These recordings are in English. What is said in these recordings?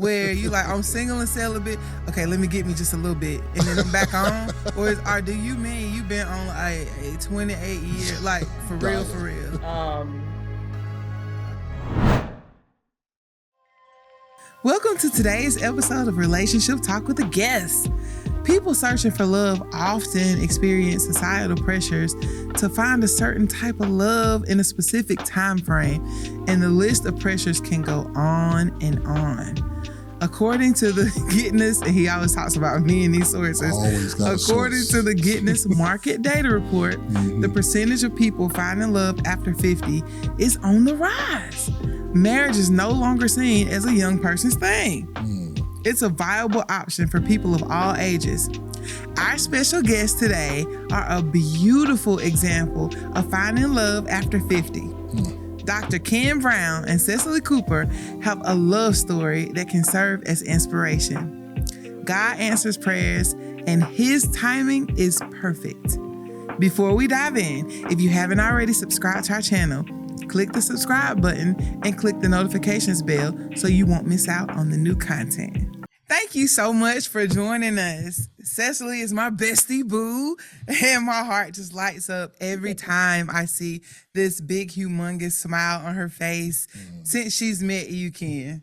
where you like, I'm single and celibate. Okay, let me get me just a little bit, and then I'm back on. Or do you mean you been on a 28 year, like for real, for real? Welcome to today's episode of Relationship Talk with the Geths. People searching for love often experience societal pressures to find a certain type of love in a specific time frame, and the list of pressures can go on and on. According to the Gitnux, and he always talks about me and these sources. According to the Gitnux Market Data Report, the percentage of people finding love after 50 is on the rise. Marriage is no longer seen as a young person's thing. It's a viable option for people of all ages. Our special guests today are a beautiful example of finding love after 50. Dr. Ken Brown and Cecily Cooper have a love story that can serve as inspiration. God answers prayers, and His timing is perfect. Before we dive in, if you haven't already subscribed to our channel, click the subscribe button and click the notifications bell so you won't miss out on the new content. Thank you so much for joining us. Cecily is my bestie boo, and my heart just lights up every time I see this big, humongous smile on her face since she's met you, Ken.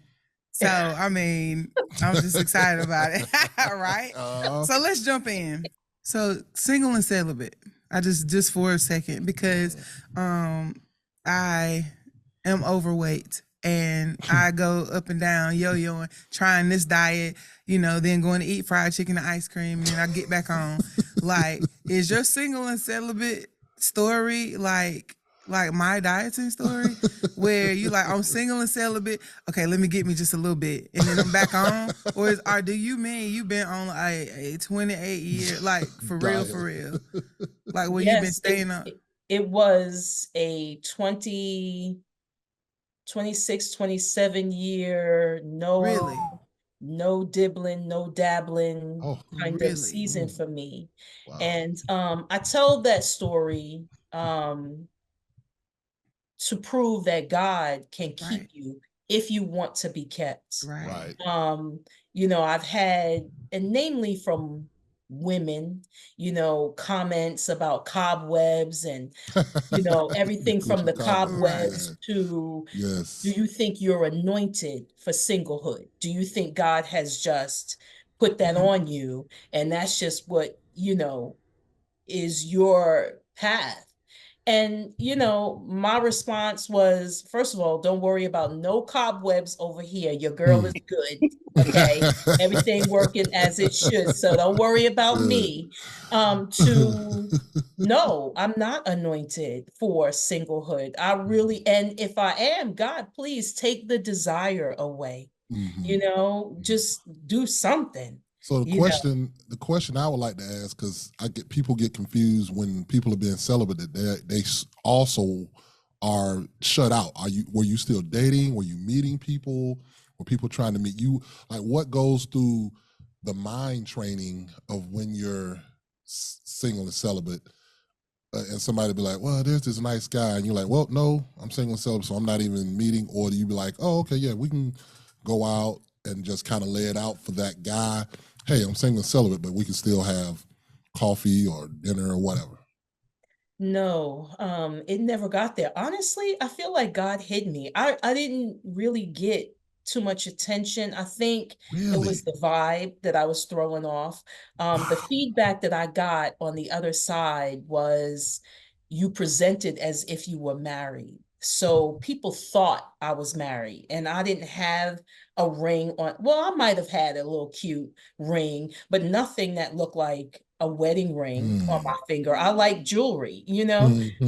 So, I mean, I'm just excited about it, right? So let's jump in. So, single and celibate. I just for a second, because I am overweight. And I go up and down, yo-yoing, trying this diet, then going to eat fried chicken and ice cream, and then I get back on. Like, is your single and celibate story like my dieting story? Where you like, I'm single and celibate, okay, let me get me just a little bit, and then I'm back on? Or do you mean you been on a 28 year, like for real, for real? Like where you've been staying up? It was a 26, 27 year, no dibbling, no dabbling kind of season for me. Wow. And I tell that story to prove that God can keep you if you want to be kept. Right. I've had, and namely from women, comments about cobwebs and, everything from the cobwebs to, do you think you're anointed for singlehood? Do you think God has just put that on you? And that's just what, is your path. And, my response was, first of all, don't worry about no cobwebs over here. Your girl is good. Okay. Everything working as it should. So don't worry about me. No, I'm not anointed for singlehood. And if I am, God, please take the desire away. Just do something. So the question I would like to ask, because people get confused when people are being celibate, that they also are shut out. Were you still dating? Were you meeting people? Were people trying to meet you? Like, what goes through the mind training of when you're single and celibate? And somebody be like, well, there's this nice guy, and you're like, well, no, I'm single and celibate, so I'm not even meeting. Or do you be like, oh, okay, yeah, we can go out and just kind of lay it out for that guy? Hey, I'm single and celibate, but we can still have coffee or dinner or whatever. No, it never got there. Honestly, I feel like God hid me. I didn't really get too much attention. I think it was the vibe that I was throwing off. The feedback that I got on the other side was, you presented as if you were married. So people thought I was married, and I didn't have a ring on. Well, I might have had a little cute ring, but nothing that looked like a wedding ring on my finger. I like jewelry,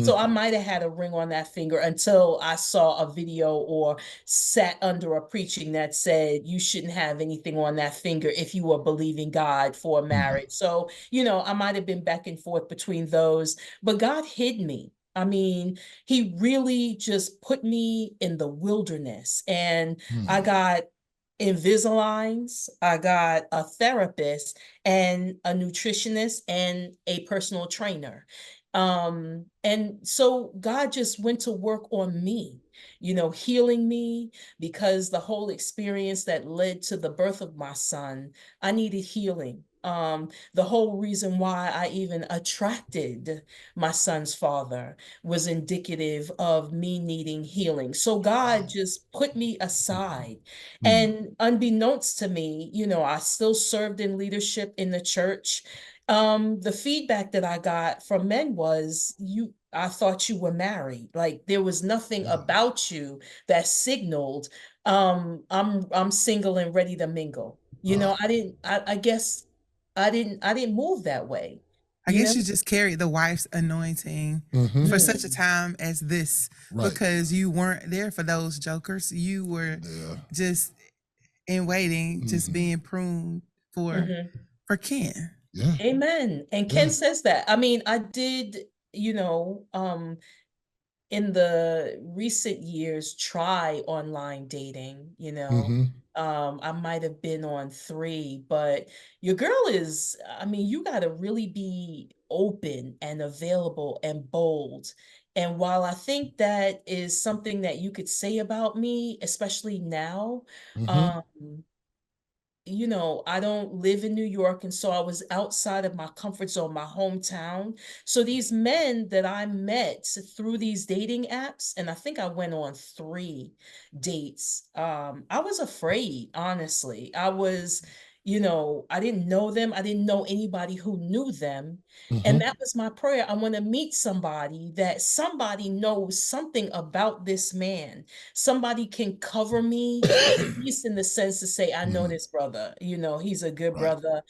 so I might have had a ring on that finger until I saw a video or sat under a preaching that said you shouldn't have anything on that finger if you were believing God for marriage. So, I might have been back and forth between those, but God hid me. I mean, He really just put me in the wilderness, and I got Invisaligns, I got a therapist and a nutritionist and a personal trainer. And so God just went to work on me, healing me, because the whole experience that led to the birth of my son, I needed healing. The whole reason why I even attracted my son's father was indicative of me needing healing. So God just put me aside. And unbeknownst to me, I still served in leadership in the church. The feedback that I got from men was, I thought you were married. Like there was nothing about you that signaled, I'm single and ready to mingle. I guess I didn't move that way, I you guess know? you just carried the wife's anointing for such a time as this, Right. because you weren't there for those jokers. You were just in waiting, just being pruned for Ken. Yeah. Amen. And Ken says that. I mean, I did, in the recent years try online dating. I might have been on 3, but your girl is, I mean, you got to really be open and available and bold. And while I think that is something that you could say about me, especially now, um I don't live in New York, and so I was outside of my comfort zone, my hometown. So these men that I met through these dating apps, and I think I went on 3 dates, I was afraid, honestly. I didn't know them. I didn't know anybody who knew them. And that was my prayer. I want to meet somebody that somebody knows something about this man. Somebody can cover me, at least in the sense to say, I know this brother, he's a good Right. brother,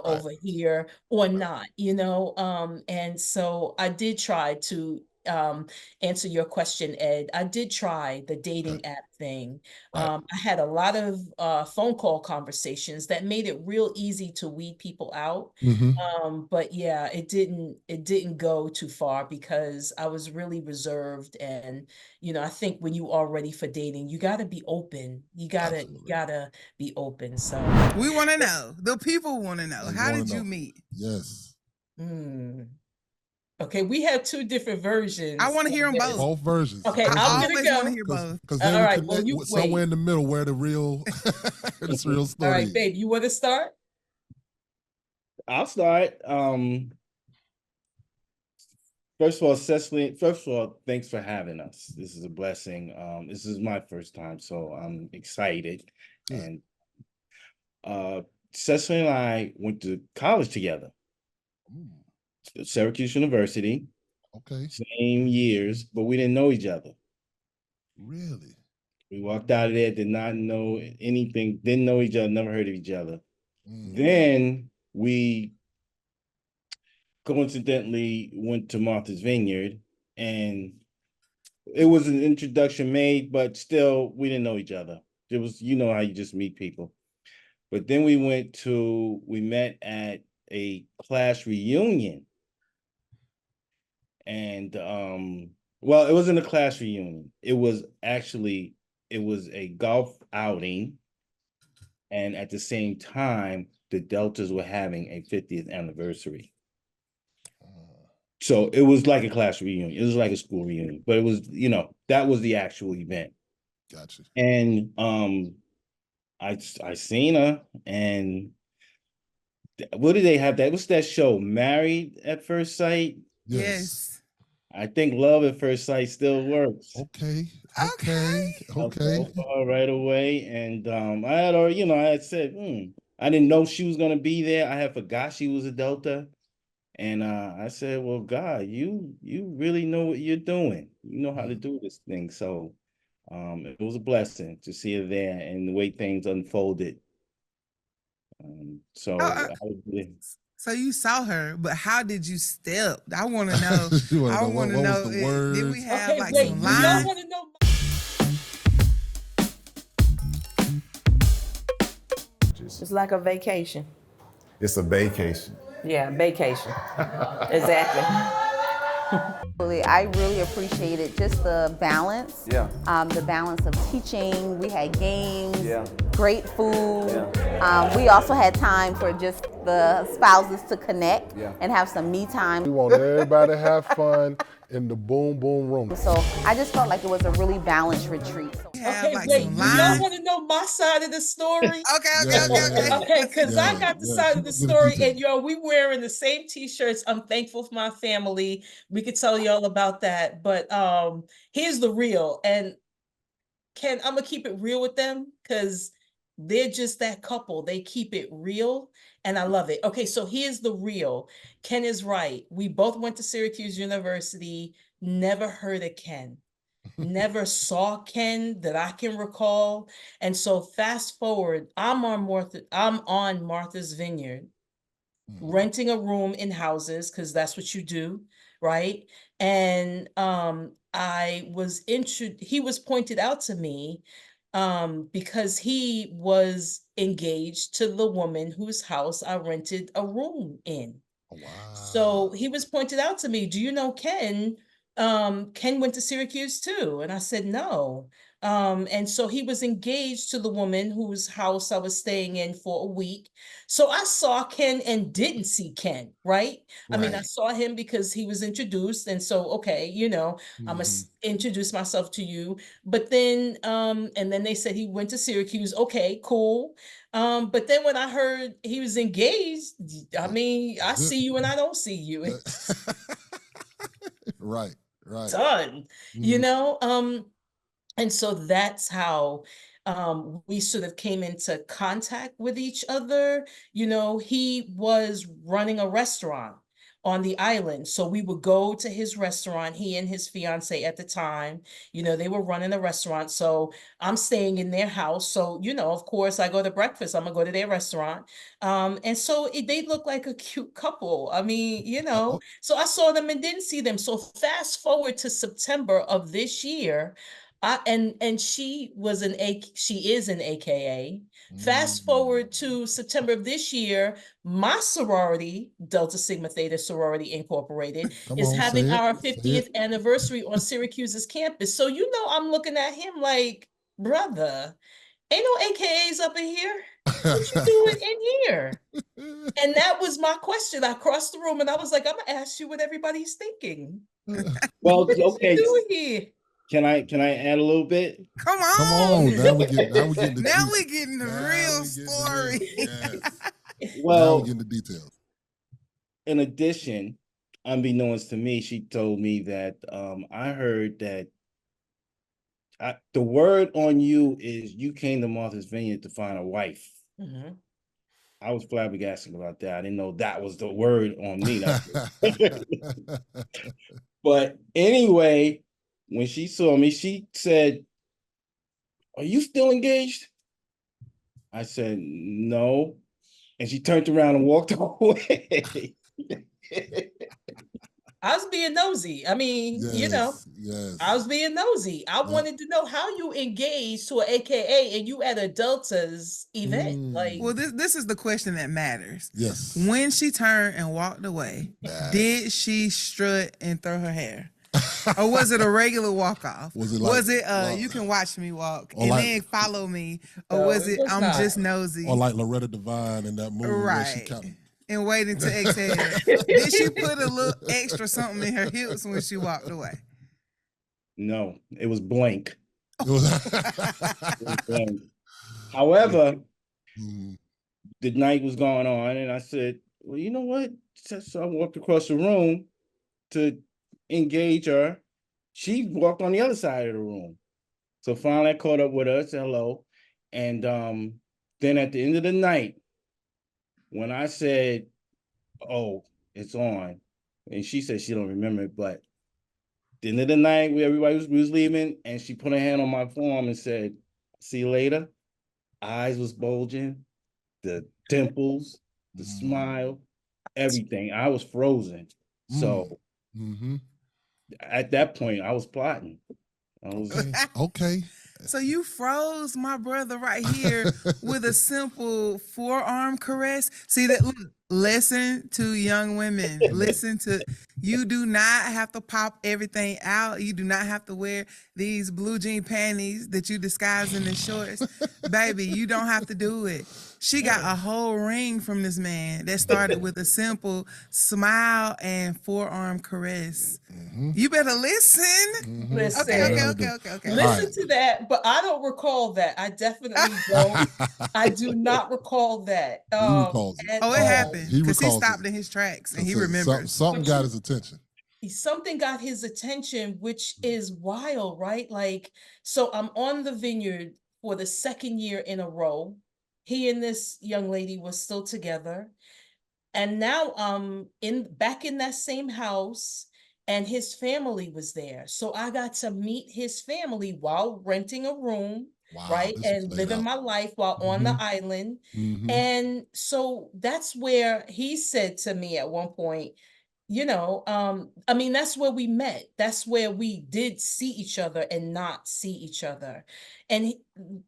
over here or not, and so I did try to answer your question, Ed. I did try the dating app thing. I had a lot of phone call conversations that made it real easy to weed people out. But yeah, it didn't go too far because I was really reserved. And I think when you are ready for dating, you got to be open. You gotta be open. So We want to know. The people want to know. How did you meet? Yes. Okay, we have 2 different versions. I want to hear them both. Both versions. Okay, I I'm gonna always go. want to hear both. Because then All we right, connect well, you with somewhere wait. in the middle where the real, this real story. All right, is. babe, you want to start? I'll start. First of all, Cecily, first of all, thanks for having us. This is a blessing. This is my first time, so I'm excited. Good. And Cecily and I went to college together, Syracuse University, Okay. same years, but we didn't know each other. Really? We walked out of there, did not know anything, didn't know each other, never heard of each other. Then we coincidentally went to Martha's Vineyard, and it was an introduction made, but still we didn't know each other. It was, how you just meet people. But then we met at a class reunion. And well, it wasn't a class reunion. It was a golf outing. And at the same time, the Deltas were having a 50th anniversary. So it was like a class reunion. It was like a school reunion, but it was, that was the actual event. Gotcha. And I seen her, and what did they have? What's that show? Married at First Sight? Yes. I think Love at First Sight still works. Okay. Right away. And I had already, I had said, I didn't know she was gonna be there. I had forgot she was a Delta. And I said, well, God, you really know what you're doing. You know how to do this thing. So it was a blessing to see her there and the way things unfolded. So you saw her, but how did you step? I want to know. I want to know. Did we have some lines? Y'all want to know? It's like a vacation. It's a vacation. Yeah, vacation. Exactly. I really appreciated just the balance. Yeah. The balance of teaching. We had games. Yeah. Great food. Yeah. We also had time for just the spouses to connect Yeah. and have some me time. We want everybody to have fun in the boom boom room. So I just felt like it was a really balanced retreat. We have Okay, like wait, some do y'all lines. want to know my side of the story? Okay. Okay, because I Yeah, got the yeah. side of Give the us the story, details. and yo, we wearing the same t-shirts. I'm thankful for my family. We could tell y'all about that, but here's the real. And Ken, I'm gonna keep it real with them because they're just that couple. They keep it real, and I love it. Okay, so here's the real. Ken is right. We both went to Syracuse University. Never heard of Ken. Never saw Ken that I can recall. And so fast forward, I'm on Martha's Vineyard, renting a room in houses because that's what you do, right? And he was pointed out to me because he was engaged to the woman whose house I rented a room in. Wow. So he was pointed out to me, do you know Ken? Ken went to Syracuse too. And I said, no. And so he was engaged to the woman whose house I was staying in for a week. So I saw Ken and didn't see Ken, right? I mean, I Right. saw him because he was introduced. And so, okay, I'm gonna Mhm. introduce myself to you. But then, and then they said he went to Syracuse. Okay, cool. But then when I heard he was engaged, I mean, I see you and I don't see you. It's Right. Right. done, you Mhm. know? And so that's how we sort of came into contact with each other. He was running a restaurant on the island. So we would go to his restaurant, he and his fiance at the time, they were running a restaurant. So I'm staying in their house. So, of course, I go to breakfast, I'm gonna go to their restaurant. And so they look like a cute couple. I mean, Oh, so I saw them and didn't see them. So fast forward to September of this year, and she is an AKA. Fast forward to September of this year, my sorority, Delta Sigma Theta Sorority Incorporated, come is on, say having it. our Say 50th it. anniversary on Syracuse's campus. So I'm looking at him like, brother, ain't no AKAs up in here. What you doing in here? And that was my question. I crossed the room and I was like, I'm gonna ask you what everybody's thinking. Well, What did okay. you do here? Can I add a little bit? Come Come on. on. Now we getting the Now juice. we getting the Now real we getting the story. real. Yes. Now we Well, getting the details. in addition, unbeknownst to me, she told me that I heard that the word on you is you came to Martha's Vineyard to find a wife. Mhm. I was flabbergasted about that. I didn't know that was the word on me. But anyway, when she saw me, she said, "Are you still engaged?" I said, "No." And she turned around and walked away. I was being nosy. I mean, Yes. Yes. I was being nosy. I Yep. wanted to know how you engaged to an AKA and you at a Delta's event. Like, Well, this is the question that matters. Yes. When she turned and walked away, Yes. did she strut and throw her hair? Or was it a regular walk off? Was it like, you can watch me walk or and like- then follow me? Or No, was it it was I'm not. just nosy? Or like Loretta Devine in that movie where she Right. kind of And waiting to exhale. Did she put a little extra something in her hips when she walked away? No, it was blank. it was It was blank. However, Mhm. the night was going on, and I said, "Well, you know what?" So I walked across the room to engage her. She walked on the other side of the room. So finally, I caught up with her, said hello, and then at the end of the night, when I said, "Oh, it's on," and she said she don't remember it, but the end of the night, we was leaving, and she put her hand on my forearm and said, "See you later." Eyes was bulging, the dimples, the smile, everything. I was frozen. So Mhm. at that point, I was plotting. I was Okay. So you froze my brother right here with a simple forearm caress. See that? Look, Listen to young women. Listen to, you do not have to pop everything out. You do not have to wear these blue jean panties that you disguise in the shorts. Baby, you don't have to do it. She got a whole ring from this man that started with a simple smile and forearm caress. You better listen. Listen. Okay. Listen to that, but I don't recall that. I definitely don't. I do not recall that. recalls it. At Oh, it all. happened He because he recalls stopped it. in his tracks and he So remembers. something But got you- his attention. Something got his attention, which is wild, right? Like, so I'm on the vineyard for the second year in a row. He and this young lady was still together. And now back in that same house, and his family was there. So I got to meet his family while renting a room, Wow, right? this was And laid living out. my life while on the island. And so that's where he said to me at one point, I mean, that's where we met. That's where we did see each other and not see each other. And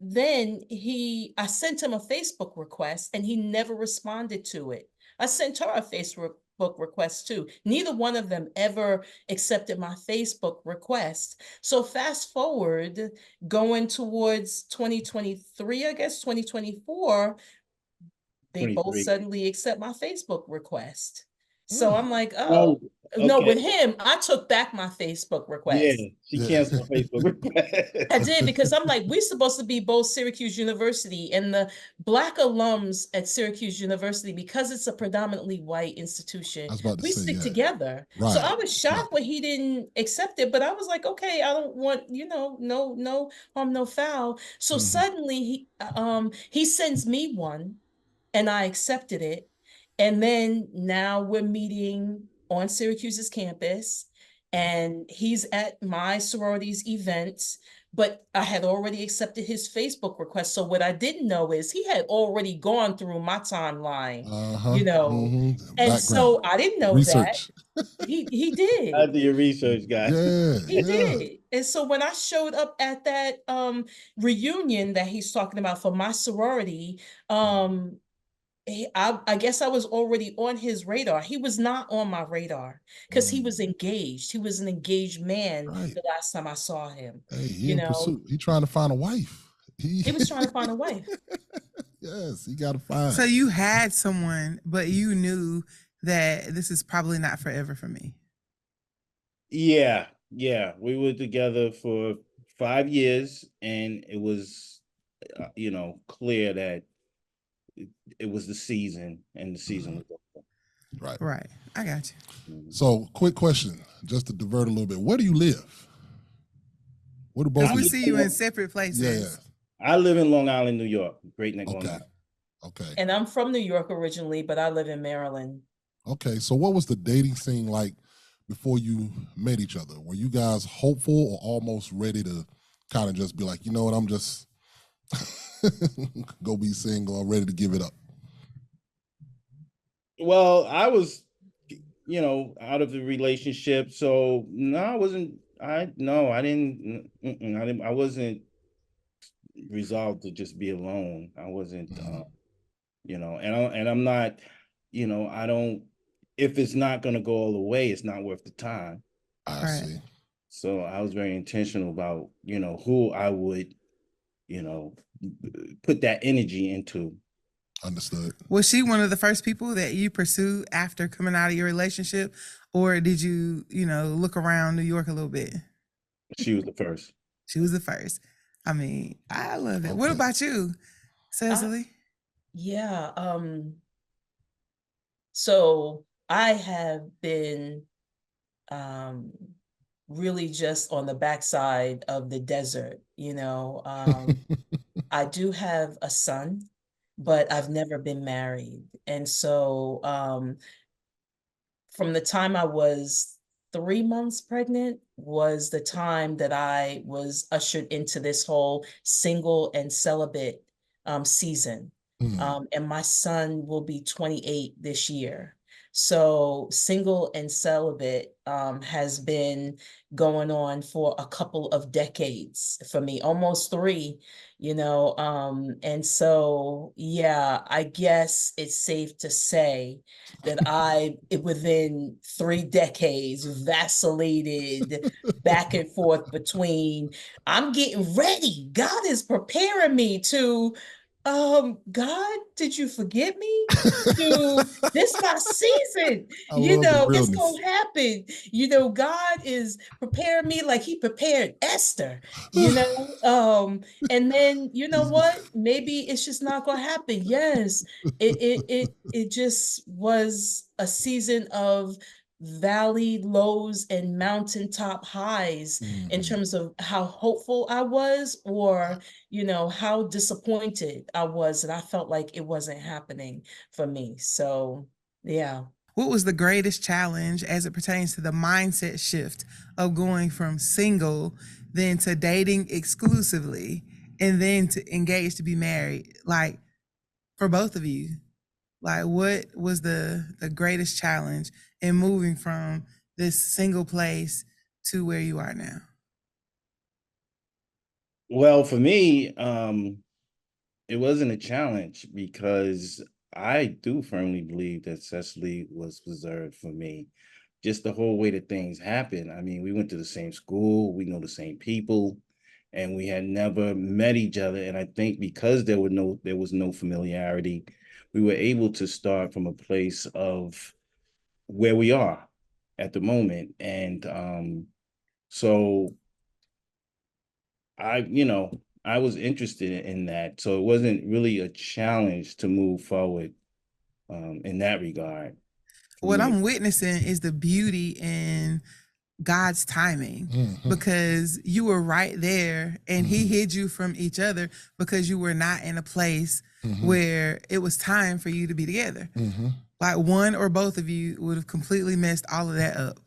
then I sent him a Facebook request and he never responded to it. I sent her a Facebook request too. Neither one of them ever accepted my Facebook request. So fast forward, going towards 2023, I guess 2024, they both 23. suddenly accept my Facebook request. So I'm like, Oh, no, okay. with him, I took back my Facebook Yeah, request. she canceled Facebook. I did, because I'm like, we're supposed to be both Syracuse University, and the Black alums at Syracuse University, because it's a predominantly white institution, I was about to we say, stick yeah. together. Right. So I was shocked when he didn't accept it, but I was like, okay, I don't want, no harm, no foul. So suddenly he sends me one and I accepted it. And then now we're meeting on Syracuse's campus, and he's at my sorority's events, but I had already accepted his Facebook request. So what I didn't know is he had already gone through my timeline, and Background. so I didn't know Research. that. He did. I do your research, guy. He did. And so when I showed up at that reunion that he's talking about for my sorority, I guess I was already on his radar. He was not on my radar because he was engaged. He was an engaged man the last time I saw him. Hey, he in pursuit. He trying to find a wife. He was trying to find a wife. Yes, he got to find. So you had someone, but you knew that this is probably not forever for me. Yeah. We were together for 5 years, and it was, clear that it was the season, and the season was over. Right. I got you. So, quick question, just to divert a little bit. Where do you live? Where do both? We see you in separate places. Yeah. I live in Long Island, New York, Great Neck, Long Island. Okay. And I'm from New York originally, but I live in Maryland. Okay. So what was the dating scene like before you met each other? Were you guys hopeful or almost ready to kind of just be like, you know what, I'm just go be single, I'm ready to give it up? Well, I was, out of the relationship. So no, I wasn't, I didn't, I wasn't resolved to just be alone. I wasn't, and I'm not, I don't, if it's not going to go all the way, it's not worth the time. I see. So I was very intentional about, who I would, put that energy into. Understood. Was she one of the first people that you pursued after coming out of your relationship, or did you, look around New York a little bit? She was the first. She was the first. I mean, I love it. Okay. What about you, Cecily? Yeah. So I have been really just on the backside of the desert, I do have a son, but I've never been married. And so from the time I was 3 months pregnant was the time that I was ushered into this whole single and celibate season. And my son will be 28 this year. So single and celibate has been going on for a couple of decades for me, almost 3, and so, yeah, I guess it's safe to say that within 3 decades, vacillated back and forth between, I'm getting ready. God is preparing me to, God, did you forget me? To this my season. I love the It's realness. gonna happen. God is preparing me like he prepared Esther, and then you know what? Maybe it's just not gonna happen. Yes, it just was a season of valley lows and mountaintop highs in terms of how hopeful I was, or how disappointed I was, and I felt like it wasn't happening for me. So yeah. What was the greatest challenge as it pertains to the mindset shift of going from single then to dating exclusively and then to engage to be married? Like, for both of you, like, what was the greatest challenge in moving from this single place to where you are now? Well, for me, it wasn't a challenge because I do firmly believe that Cecily was preserved for me. Just the whole way that things happen. I mean, we went to the same school, we know the same people, and we had never met each other. And I think because there was no familiarity, we were able to start from a place of where we are at the moment. And so I was interested in that. So it wasn't really a challenge to move forward in that regard. What I'm witnessing is the beauty in God's timing, because you were right there and he hid you from each other because you were not in a place where it was time for you to be together. Like, one or both of you would have completely messed all of that up.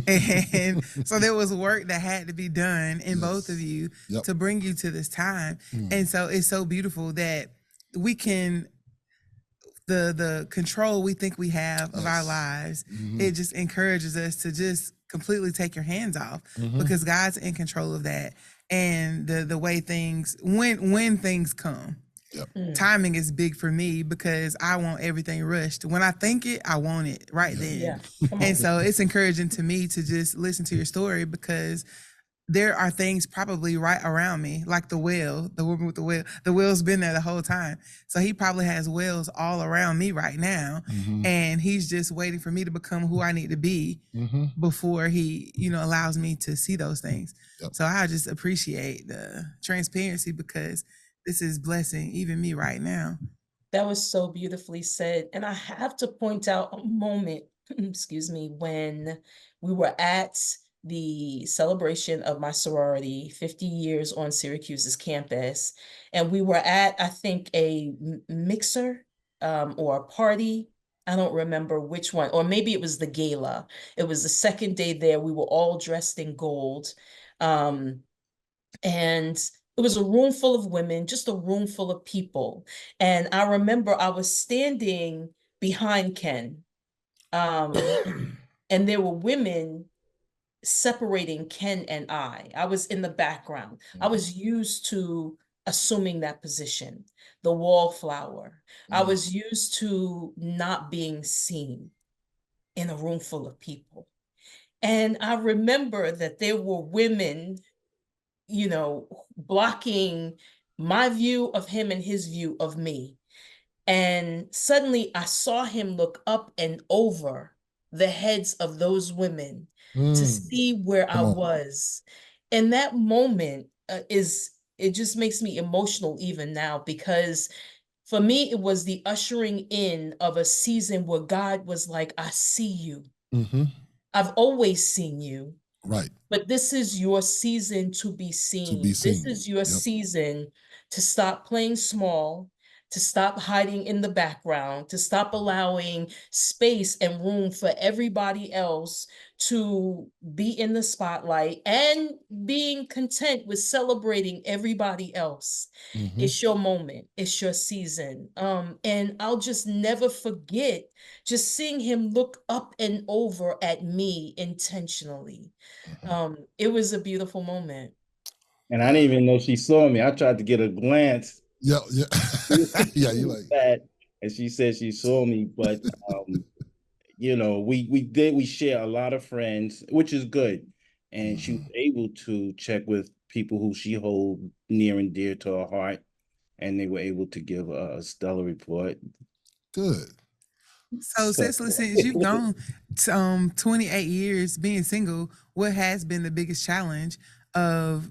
And so there was work that had to be done in both of you to bring you to this time. And so it's so beautiful that we can, the control we think we have of our lives, it just encourages us to just completely take your hands off, because God's in control of that. And the way things, when things come, timing is big for me because I want everything rushed. When I think it, I want it right then. Yeah. And so it's encouraging to me to just listen to your story, because there are things probably right around me, like the well, the woman with the well. The well's been there the whole time. So he probably has wells all around me right now. And he's just waiting for me to become who I need to be before he, allows me to see those things. So I just appreciate the transparency, because this is blessing even me right now. That was so beautifully said. And I have to point out a moment, excuse me, when we were at the celebration of my sorority, 50 years on Syracuse's campus. And we were at, I think, a mixer or a party. I don't remember which one, or maybe it was the gala. It was the second day there. We were all dressed in gold. And it was a room full of women, just a room full of people. And I remember I was standing behind Ken, and there were women separating Ken and I. I was in the background. I was used to assuming that position, the wallflower. I was used to not being seen in a room full of people. And I remember that there were women, blocking my view of him and his view of me. And suddenly I saw him look up and over the heads of those women to see where I was. And that moment it just makes me emotional even now, because for me, it was the ushering in of a season where God was like, I see you. I've always seen you. Right. But this is your season to be seen. This is your season to stop playing small, to stop hiding in the background, to stop allowing space and room for everybody else to be in the spotlight, and being content with celebrating everybody else. Mm-hmm. It's your moment. It's your season. And I'll just never forget just seeing him look up and over at me intentionally. It was a beautiful moment. And I didn't even know she saw me. I tried to get a glance. Yeah, yeah. Yeah, you like that, and she said she saw me, but you know, we share a lot of friends, which is good. And she was able to check with people who she hold near and dear to her heart, and they were able to give a stellar report. good. So, Cecily, since you've gone 28 years being single, what has been the biggest challenge of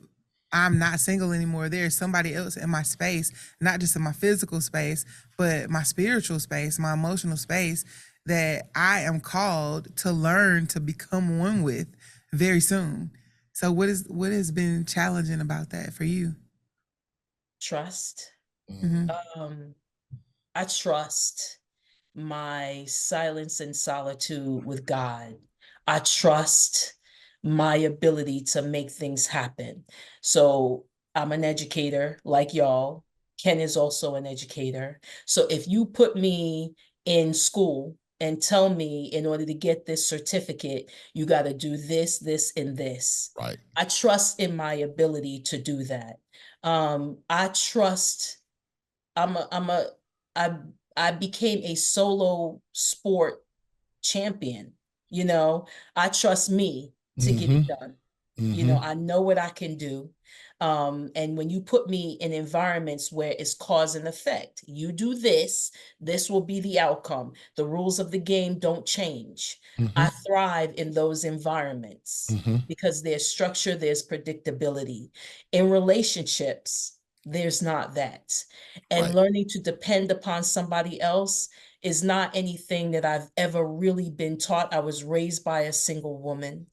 I'm not single anymore? There's somebody else in my space, not just in my physical space, but my spiritual space, my emotional space that I am called to learn to become one with very soon. So, what has been challenging about that for you? Trust. Mm-hmm. I trust my silence and solitude with God. I trust my ability to make things happen. So I'm an educator like y'all. Ken is also an educator. So if you put me in school and tell me in order to get this certificate, you got to do this, this, and this. Right. I trust in my ability to do that. I trust I'm a I I became a solo sport champion. You know, I trust me to get it done. You know, I know what I can do. And when you put me in environments where it's cause and effect, you do this, this will be the outcome. The rules of the game don't change. I thrive in those environments because there's structure, there's predictability. In relationships, there's not that. And Right. learning to depend upon somebody else is not anything that I've ever really been taught. I was raised by a single woman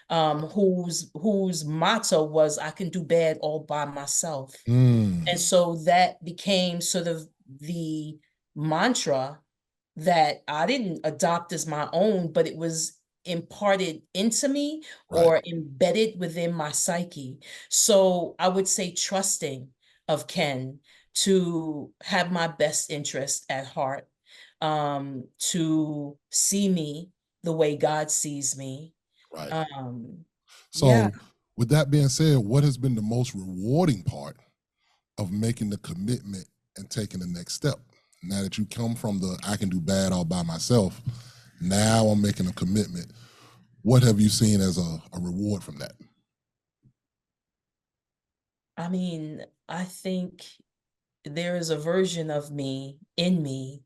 whose motto was, I can do bad all by myself. And so that became sort of the mantra that I didn't adopt as my own, but it was imparted into me Right. or embedded within my psyche. So I would say trusting of Ken to have my best interest at heart, to see me the way God sees me. Right. Yeah. So, with that being said, what has been the most rewarding part of making the commitment and taking the next step? Now that you come from the I can do bad all by myself, now I'm making a commitment. What have you seen as a reward from that? I mean, I think there is a version of me in me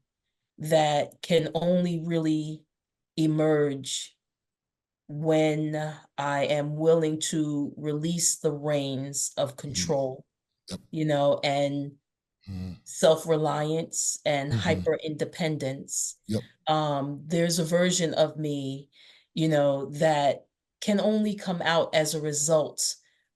that can only really emerge when I am willing to release the reins of control, Yep. you know, and self-reliance and Mm-hmm. hyper independence. Yep. There's a version of me, you know, that can only come out as a result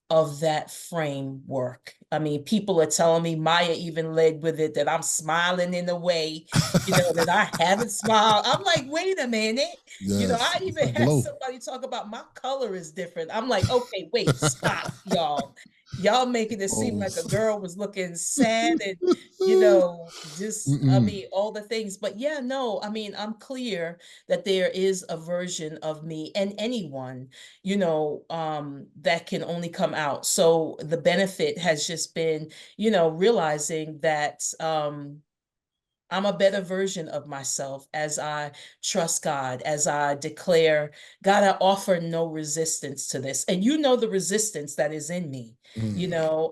of that framework. I mean, people are telling me, Maya even led with it, that I'm smiling in a way, you know, that I haven't smiled. I'm like, wait a minute. You know, Yes. I even had Glow. somebody talk about my color is different. I'm like, okay, wait, stop, y'all. Y'all making it seem like a girl was looking sad and, you know, just, I mean, all the things. But yeah, no, I mean, I'm clear that there is a version of me and anyone, you know, that can only come out. So the benefit has just been, you know, realizing that I'm a better version of myself as I trust God, as I declare, God, I offer no resistance to this. And you know the resistance that is in me. You know,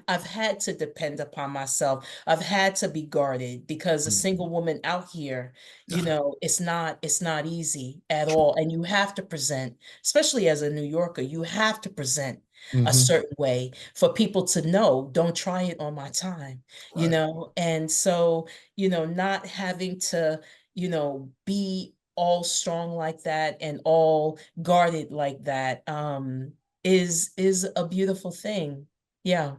I've had to depend upon myself. I've had to be guarded because a single woman out here, you know, it's not easy at all. And you have to present, especially as a New Yorker, you have to present a certain way for people to know, don't try it on my time, you know? And so, you know, not having to, you know, be all strong like that and all guarded like that, is a beautiful thing. Yeah.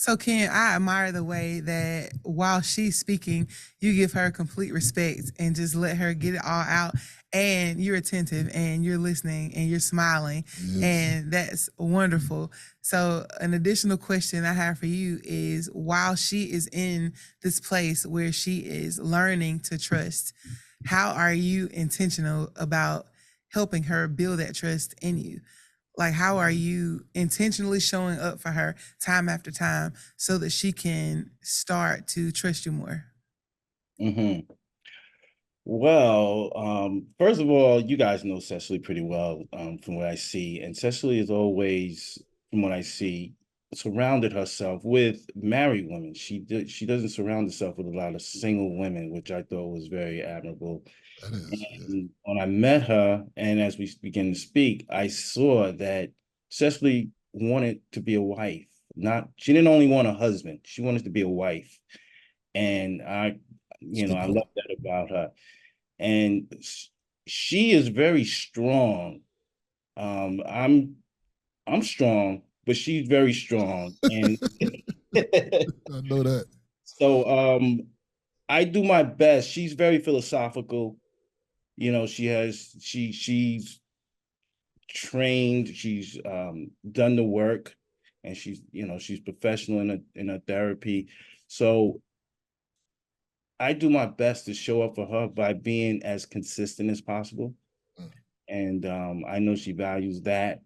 So, Ken, I admire the way that while she's speaking, you give her complete respect and just let her get it all out. And you're attentive and you're listening and you're smiling. Yes. And that's wonderful. So, an additional question I have for you is while she is in this place where she is learning to trust, how are you intentional about helping her build that trust in you? Like, how are you intentionally showing up for her time after time so that she can start to trust you more? Mm-hmm. Well, first of all, you guys know Cecily pretty well, from what I see. And Cecily is always, from what I see, surrounded herself with married women. She doesn't surround herself with a lot of single women, which I thought was very admirable. That is. Yeah. And when I met her, and as we began to speak, I saw that Cecily wanted to be a wife. She didn't only want a husband, she wanted to be a wife. And I Good love that about her. And she is very strong. I'm strong, but she's very strong. And I know that. so I do my best. She's very philosophical. She's trained, she's done the work, and she's professional in her therapy. So I do my best to show up for her by being as consistent as possible. Mm. And I know she values that.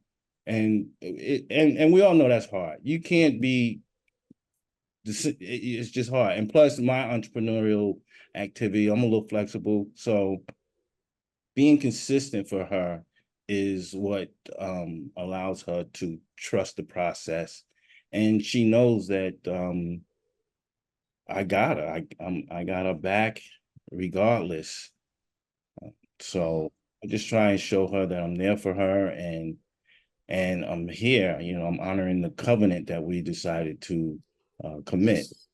And we all know that's hard. You can't be it's just hard. And plus my entrepreneurial activity, I'm a little flexible. So being consistent for her is what allows her to trust the process. And she knows that I got her. I got her back regardless. So I just try and show her that I'm there for her, and I'm here. I'm honoring the covenant that we decided to commit. Yes.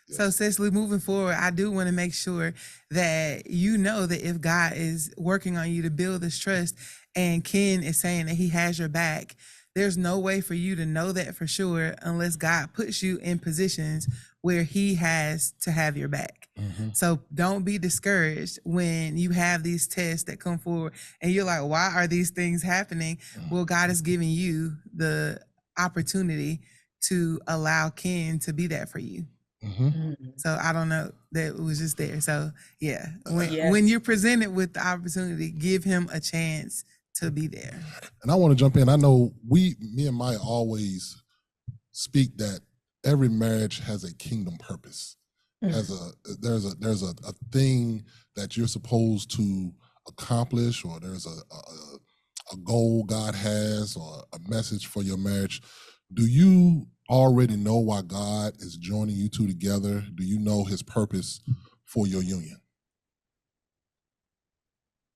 So, Cecily, moving forward, I do want to make sure that you know that if God is working on you to build this trust and Ken is saying that he has your back, there's no way for you to know that for sure unless God puts you in positions where he has to have your back. Mm-hmm. So don't be discouraged when you have these tests that come forward and you're like, why are these things happening? Well, God is giving you the opportunity to allow Ken to be that for you. Mm-hmm. So I don't know, that it was just there. So yeah, when Yes. you're presented with the opportunity, give him a chance to be there. And I want to jump in. I know me and Maya always speak that every marriage has a kingdom purpose. There's a thing that you're supposed to accomplish, or there's a goal God has, or a message for your marriage. Do you already know why God is joining you two together? Do you know his purpose for your union?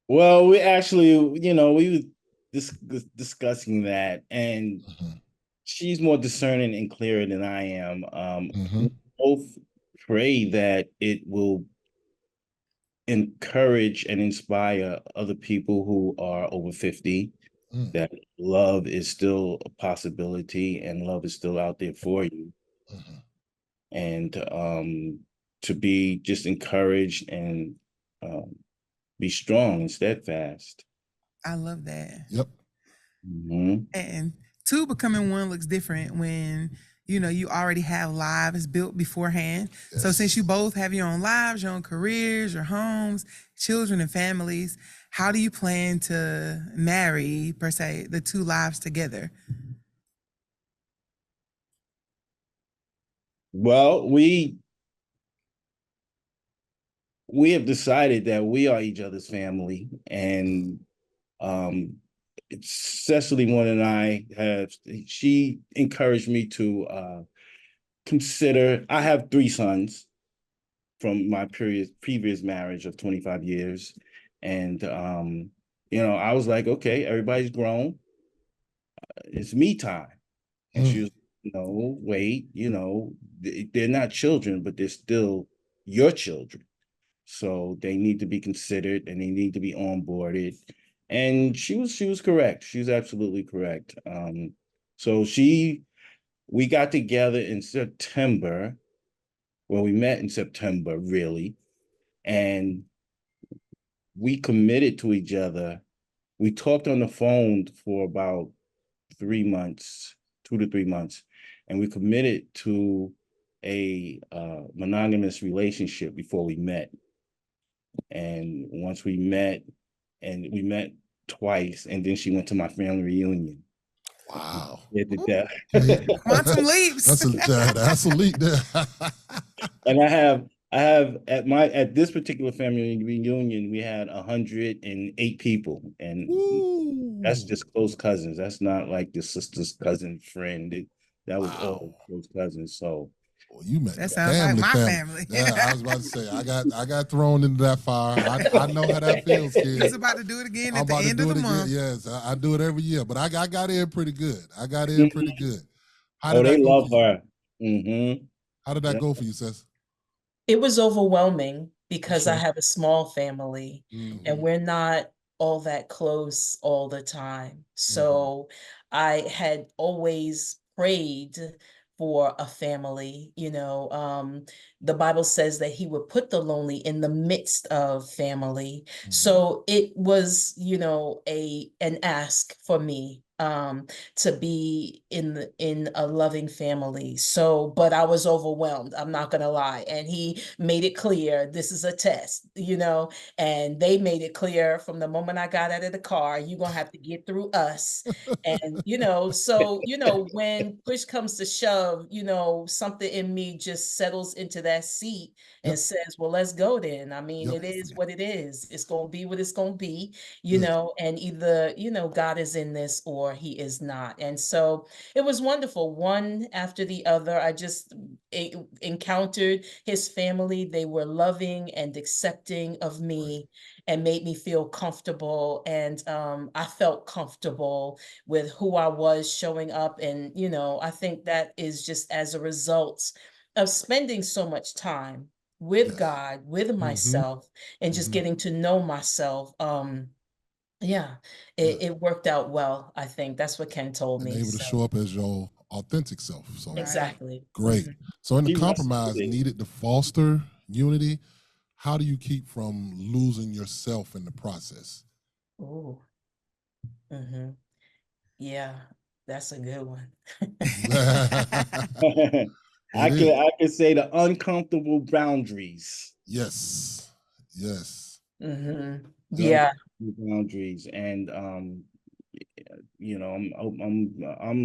Well, we actually, we were discussing that, and she's more discerning and clearer than I am. We both pray that it will encourage and inspire other people who are over 50, that love is still a possibility and love is still out there for you. And to be just encouraged and be strong and steadfast. I love that. Yep. And two becoming one looks different when you already have lives built beforehand. Yes. So since you both have your own lives, your own careers, your homes, children, and families, how do you plan to marry, per se, the two lives together? Well, we have decided that we are each other's family, and Cecily more than she encouraged me to consider. I have 3 sons from my previous marriage of 25 years. And I was like, okay, everybody's grown. It's me time. And she was, no, wait, they're not children, but they're still your children. So they need to be considered and they need to be onboarded. And she was correct. She was absolutely correct. So she we got together in September. Well, we met in September, really, and we committed to each other. We talked on the phone for about 3 months, 2 to 3 months, and we committed to a monogamous relationship before we met. And once we met, and we met twice, and then she went to my family reunion. Wow. Okay. Quantum leaps. That's a leap there. And I have at this particular family reunion, we had 108 people, and that's Ooh. just close cousins. That's not like the sister's cousin friend. That was Wow. all close cousins. So well, you met That the sounds like my family. family. Yeah, I was about to say I got thrown into that fire. I know how that feels, kid. He's about to do it again I'm at the about to end do of it the again. month. Yes, I do it every year, but I got in pretty good. How oh, did they that go love for you? her. Mm-hmm. How did that Yeah. go for you, sis? It was overwhelming because I Sure. have a small family and Mhm. we're not all that close all the time. So I had always prayed for a family, the Bible says that he would put the lonely in the midst of family. So it was, an ask for me to be in a loving family. So, but I was overwhelmed, I'm not gonna lie. And he made it clear this is a test, and they made it clear from the moment I got out of the car, you're gonna have to get through us. And so when push comes to shove, something in me just settles into that seat and Yep. says, well, let's go then. I mean, Yep. it is what it is. It's gonna be what it's gonna be, Good. and either, God is in this or he is not. And so it was wonderful, one after the other. I just encountered his family. They were loving and accepting of me and made me feel comfortable. And I felt comfortable with who I was showing up. And, I think that is just as a result of spending so much time with Yes. God, with myself, and just getting to know myself. Yeah, Yeah. it worked out well, I think. That's what Ken told And me. able to So show up as your authentic self. So Right. exactly. great. Mhm. So in the She rested compromise it. needed to foster unity, how do you keep from losing yourself in the process? Ooh. Mm-hmm. Yeah, that's a good one. I It is. could say the uncomfortable boundaries. Yes. Yes. Mm-hmm. Yep. Yeah. Boundaries, and I'm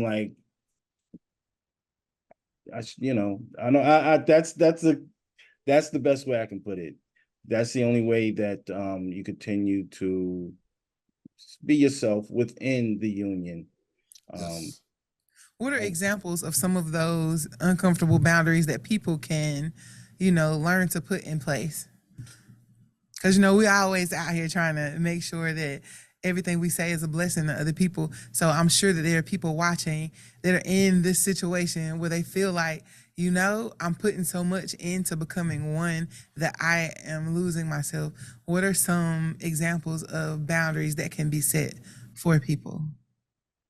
like, I know that's the best way I can put it. That's the only way that you continue to be yourself within the union. Yes. What are examples of some of those uncomfortable boundaries that people can, learn to put in place? Because, we always out here trying to make sure that everything we say is a blessing to other people. So I'm sure that there are people watching that are in this situation where they feel like, I'm putting so much into becoming one that I am losing myself. What are some examples of boundaries that can be set for people?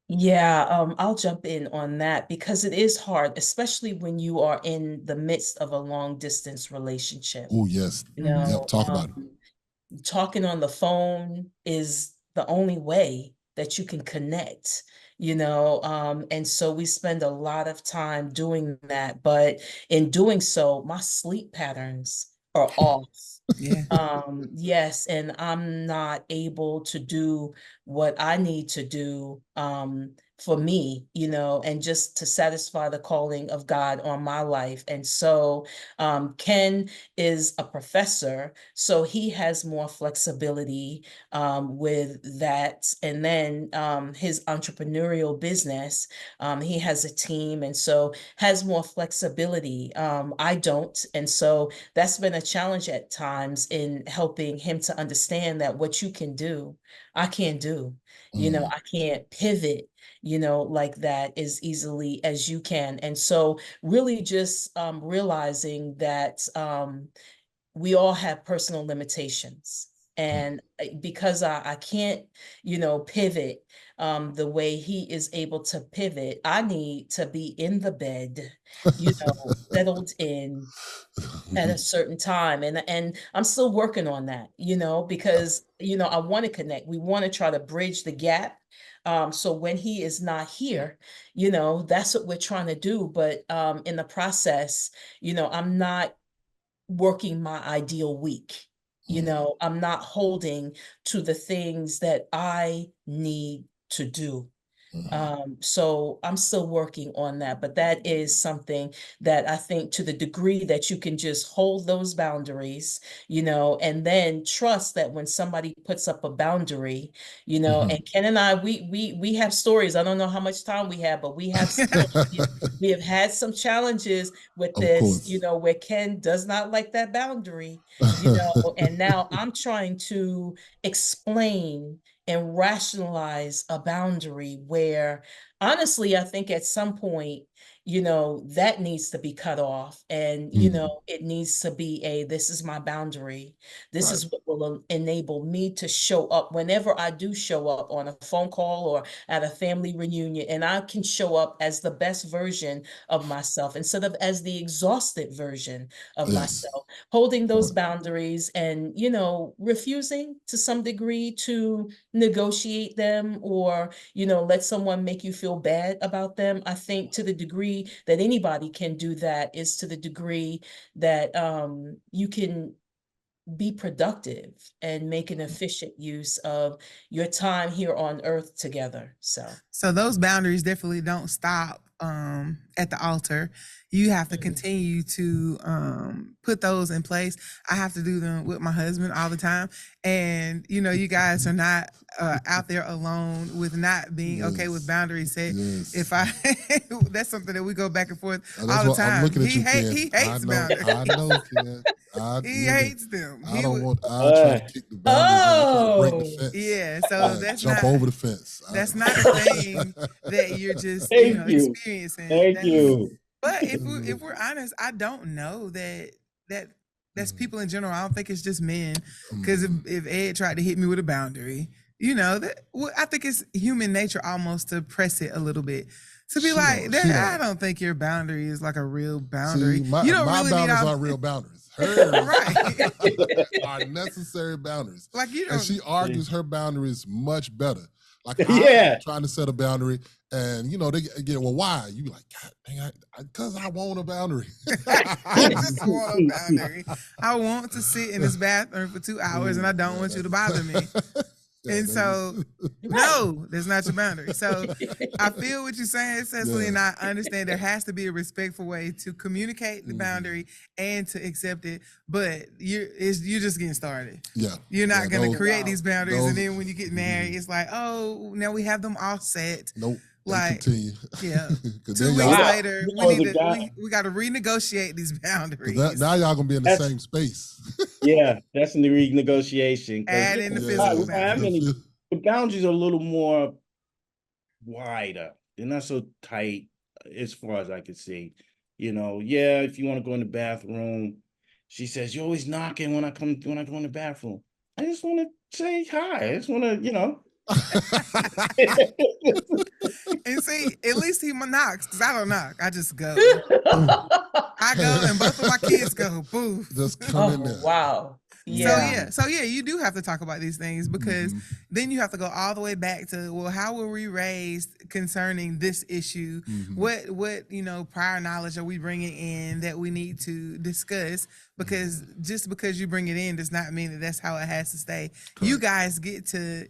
Yeah, I'll jump in on that because it is hard, especially when you are in the midst of a long distance relationship. Oh, yes. You Yep. know, Talk about it. talking on the phone is the only way that you can connect, and so we spend a lot of time doing that, but in doing so, my sleep patterns are off. Yeah. Yes, and I'm not able to do what I need to do for me, and just to satisfy the calling of God on my life. And so Ken is a professor, so he has more flexibility with that. And then his entrepreneurial business, he has a team, and so has more flexibility. I don't, and so that's been a challenge at times in helping him to understand that what you can do, I can't do. I can't pivot, like that as easily as you can. And so really just realizing that we all have personal limitations. And because I can't, pivot the way he is able to pivot, I need to be in the bed, settled in at a certain time. And I'm still working on that, because, I want to connect. We want to try to bridge the gap. So when he is not here, that's what we're trying to do. But in the process, I'm not working my ideal week. I'm not holding to the things that I need to do. So I'm still working on that, but that is something that I think, to the degree that you can just hold those boundaries, and then trust that when somebody puts up a boundary, and Ken and I, we have stories. I don't know how much time we have, but we have we have had some challenges with this, where Ken does not like that boundary, and now I'm trying to explain and rationalize a boundary where, honestly, I think at some point, that needs to be cut off. And, it needs to be this is my boundary. This is what will enable me to show up whenever I do show up on a phone call or at a family reunion. And I can show up as the best version of myself instead of as the exhausted version of myself, holding those boundaries and, refusing to some degree to negotiate them or, let someone make you feel bad about them. I think to the degree that anybody can do that is to the degree that you can be productive and make an efficient use of your time here on earth together. So those boundaries definitely don't stop at the altar. You have to continue to put those in place. I have to do them with my husband all the time. And, you guys are not out there alone with not being okay with boundaries set. If that's something that we go back and forth all the time. He hates boundaries. I know, Ken. He hates them. I try to kick the boundaries, break the fence. Yeah, so that's jump over the fence. That's not a thing that you're just experiencing. Thank you. But if we're honest, I don't know that's people in general. I don't think it's just men. Because if Ed tried to hit me with a boundary, I think it's human nature almost to press it a little bit. To be I don't think your boundary is like a real boundary. See, my boundaries aren't real boundaries. Hers are necessary boundaries. And she argues her boundaries much better. Like I'm trying to set a boundary, and they get, well, why? You be like, God dang, because I want a boundary. I just want a boundary. I want to sit in this bathroom for 2 hours, and I don't want you to bother me. And so, no, that's not your boundary. So I feel what you're saying, Cecily, and I understand there has to be a respectful way to communicate the boundary and to accept it. But you're just getting started. Yeah, you're not going to create these boundaries, and then when you get married, it's like, oh, now we have them all set. Nope. Continue. Yeah. 2 weeks later, we got to renegotiate these boundaries. Now y'all gonna be in the same space. That's in the renegotiation. Add in the physical boundaries. The boundaries are a little more wider. They're not so tight as far as I can see. If you want to go in the bathroom, she says, you're always knocking when I go in the bathroom. I just want to say hi. I just want to, And see, at least he knocks, because I don't knock. I just go. I go, and both of my kids go. Boo. Just come in there. Wow. Yeah. So you do have to talk about these things, because then you have to go all the way back to, well, how were we raised concerning this issue? What prior knowledge are we bringing in that we need to discuss? Because just because you bring it in does not mean that that's how it has to stay. Correct. You guys get to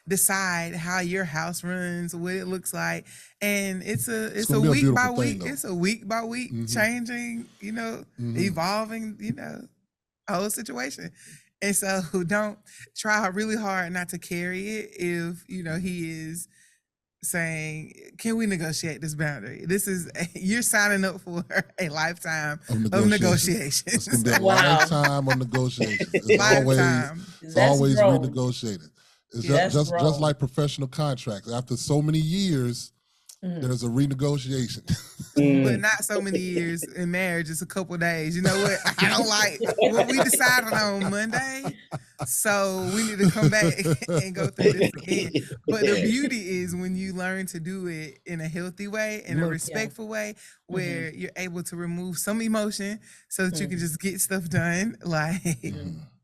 decide how your house runs, what it looks like, and it's a week by week. It's a week by week changing, evolving, whole situation. And so don't try really hard not to carry it if he is saying, can we negotiate this boundary? You're signing up for a lifetime of negotiations. It's gonna be a lifetime of negotiations. It's always renegotiated. It's just like professional contracts. After so many years, there's a renegotiation. But not so many years in marriage. It's a couple of days. You know what? I don't like what we decided on Monday. So we need to come back and go through this again. But the beauty is when you learn to do it in a healthy way, in a respectful way, where you're able to remove some emotion so that you can just get stuff done. Like,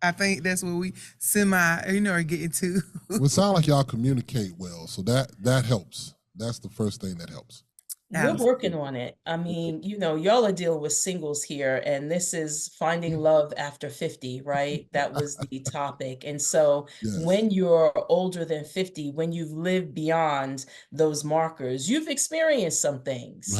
I think that's what we are getting to. Well, it sounds like y'all communicate well, so that helps. That's the first thing that helps. We're working on it. I mean, y'all are dealing with singles here, and this is finding love after 50, right? That was the topic. And so when you're older than 50, when you've lived beyond those markers, you've experienced some things,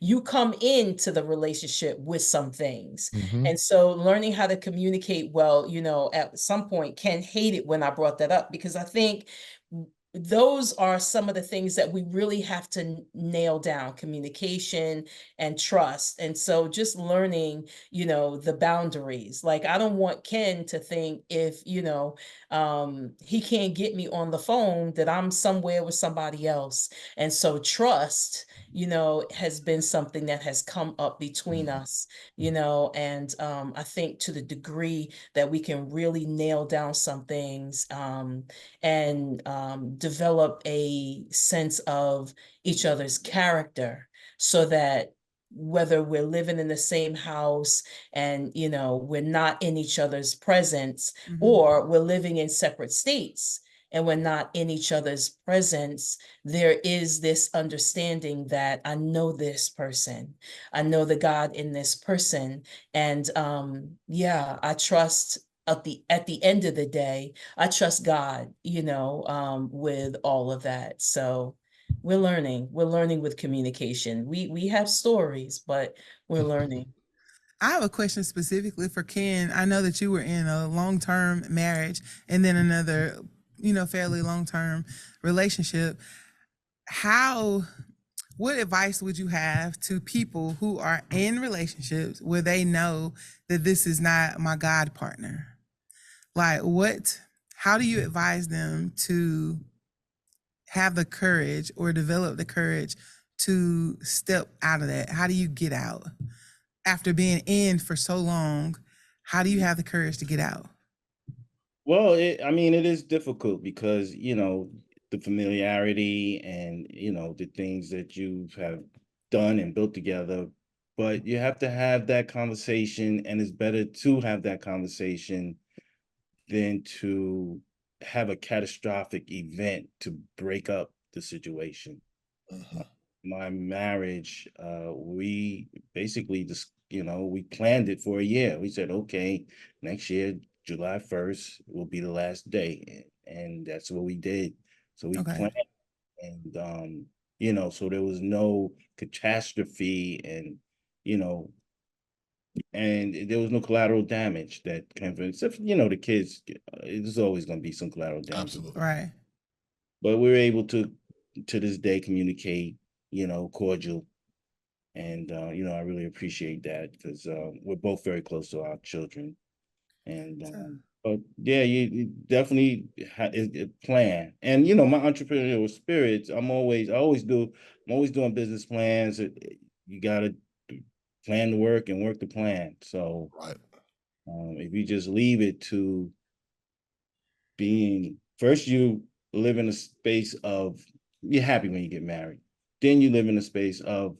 you come into the relationship with some things. And so learning how to communicate well, at some point, Ken hated when I brought that up, because I think those are some of the things that we really have to nail down: communication and trust. And so just learning, the boundaries. Like, I don't want Ken to think if, he can't get me on the phone, that I'm somewhere with somebody else. And so trust, has been something that has come up between us, and I think to the degree that we can really nail down some things, and develop a sense of each other's character, so that whether we're living in the same house and we're not in each other's presence, or we're living in separate states and we're not in each other's presence, there is this understanding that I know this person, I know the God in this person, and I trust. At the end of the day, I trust God, with all of that. So we're learning with communication. We have stories, but we're learning. I have a question specifically for Ken. I know that you were in a long-term marriage and then another, fairly long-term relationship. What advice would you have to people who are in relationships where they know that this is not my God partner? Like, how do you advise them to have the courage or develop the courage to step out of that? How do you get out? After being in for so long, how do you have the courage to get out? Well, it is difficult because, the familiarity and, the things that you have done and built together, but you have to have that conversation, and it's better to have that conversation than to have a catastrophic event to break up the situation. My marriage, we basically just, we planned it for a year. We said, okay, next year, July 1st will be the last day. And that's what we did. So we planned, and, so there was no catastrophe, and, and there was no collateral damage that came from it, except for, the kids. There's always going to be some collateral damage. Absolutely. Right. But we were able to this day, communicate, cordial. And, I really appreciate that, because we're both very close to our children. And, but yeah, you definitely plan. And, my entrepreneurial spirits, I'm always doing business plans. You got to plan the work and work the plan. So if you just leave it to being, first you live in a space of, you're happy when you get married. Then you live in a space of,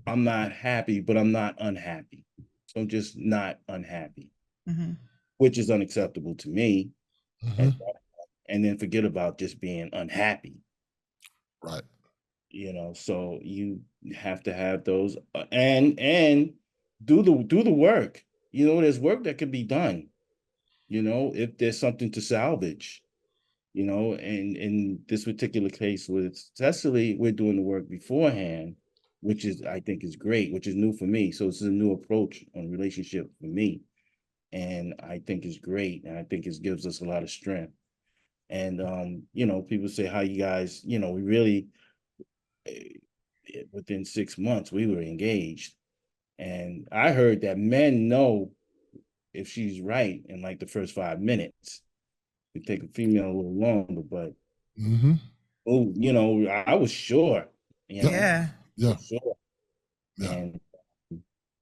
I'm not happy, but I'm not unhappy. So I'm just not unhappy, which is unacceptable to me. And then forget about just being unhappy. Right. So you have to have those, and do the work. There's work that could be done, if there's something to salvage. And in this particular case with Cecily, we're doing the work beforehand, which I think is great, which is new for me. So it's a new approach on relationship for me. And I think it's great. And I think it gives us a lot of strength. And, people say, how you guys, we really, within 6 months, we were engaged. And I heard that men know if she's right in like the first 5 minutes. It take a female a little longer, but I was sure. Yeah. Sure. And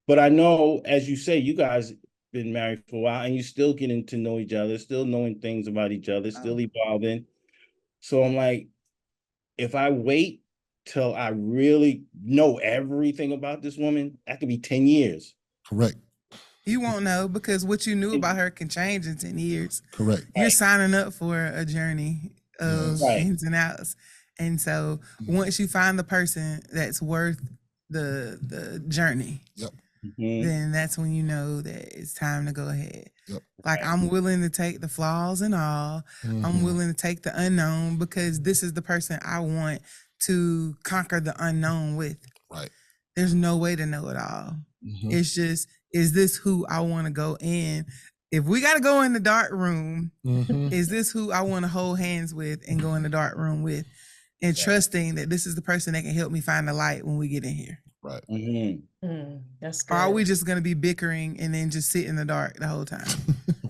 but I know, as you say, you guys been married for a while, and you still getting to know each other, still knowing things about each other, still evolving. So I'm like, if I wait till I really know everything about this woman, that could be 10 years. Correct. You won't know because what you knew about her can change in 10 years. Correct. You're signing up for a journey of ins and outs. And so once you find the person that's worth the journey, then that's when you know that it's time to go ahead. Like I'm willing to take the flaws and all. I'm willing to take the unknown because this is the person I want to conquer the unknown with. Right. There's no way to know it all. It's just, is this who I want to go in? If we got to go in the dark room, is this who I want to hold hands with and go in the dark room with? And trusting that this is the person that can help me find the light when we get in here. Right. That's good. Or are we just going to be bickering and then just sit in the dark the whole time?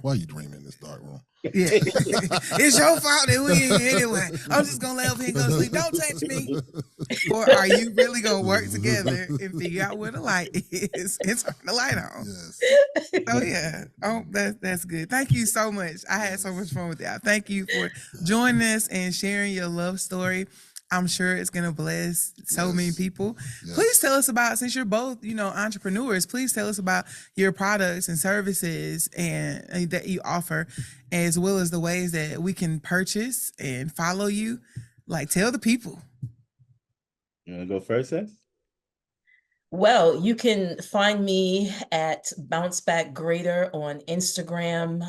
Why are you dreaming in this dark room? Yeah. It's your fault that we in here anyway. I'm just going to lay over here and go to sleep. Don't touch me. Or are you really going to work together and figure out where the light is and turn the light on? Yes. Oh, yeah. Oh, that's good. Thank you so much. I had so much fun with that. Thank you for joining us and sharing your love story. I'm sure it's going to bless so many people. Please tell us about, since you're both, entrepreneurs, please tell us about your products and services and that you offer, as well as the ways that we can purchase and follow you. Like, tell the people. You want to go first, Seth? Well, you can find me at Bounce Back Greater on Instagram.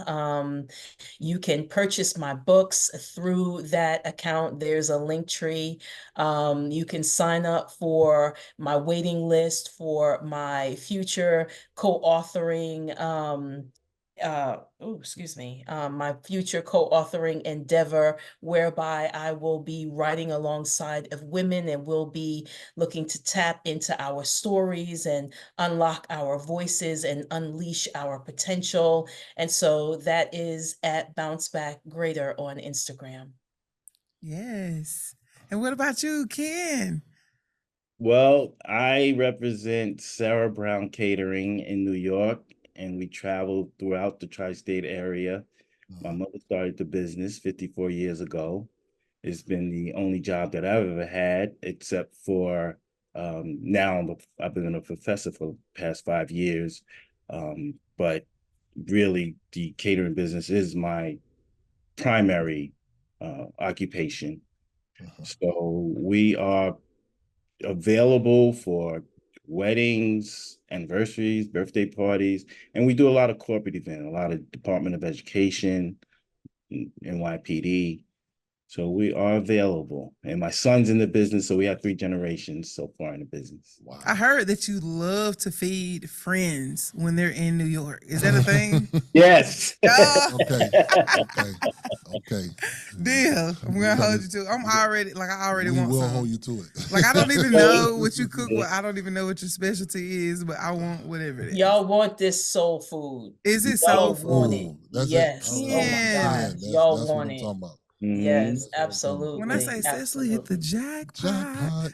You can purchase my books through that account. There's a link tree. You can sign up for my waiting list for my future co-authoring my future co-authoring endeavor, whereby I will be writing alongside of women and we'll be looking to tap into our stories and unlock our voices and unleash our potential. And so that is at Bounce Back Greater on Instagram. Yes. And what about you, Ken? Well, I represent Sarah Brown Catering in New York, and we travel throughout the tri-state area. My mother started the business 54 years ago. It's been the only job that I've ever had, except for now I've been a professor for the past 5 years. But really, the catering business is my primary occupation. So we are available for weddings, anniversaries, birthday parties, and we do a lot of corporate events, a lot of Department of Education, NYPD. So we are available. And my son's in the business, so we have 3 generations so far in the business. Wow. I heard that you love to feed friends when they're in New York. Is that a thing? Yes. Okay. Deal. I'm gonna hold you to it. I already want We'll some. hold you to it. Like, I don't even know what you cook. I don't even know what your specialty is, but I want whatever it is. Y'all want this soul food. Is it Y'all soul want food? it. That's Yes. it. Oh my Yeah. God. Y'all that's want what I'm it. talking about. Yes, absolutely. When I say Cecily hit the jackpot.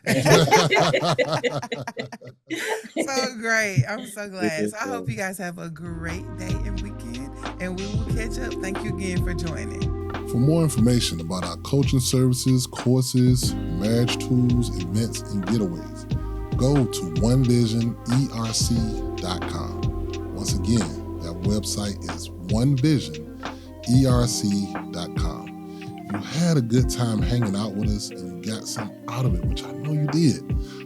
So great. I'm so glad. So I hope you guys have a great day and weekend, and we will catch up. Thank you again for joining. For more information about our coaching services, courses, marriage tools, events, and getaways, go to onevisionerc.com. Once again, that website is onevisionerc.com. If you had a good time hanging out with us and you got something out of it, which I know you did,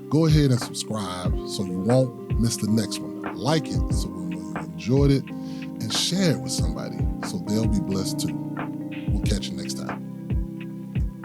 go ahead and subscribe so you won't miss the next one. Like it so we know you enjoyed it, and share it with somebody so they'll be blessed too.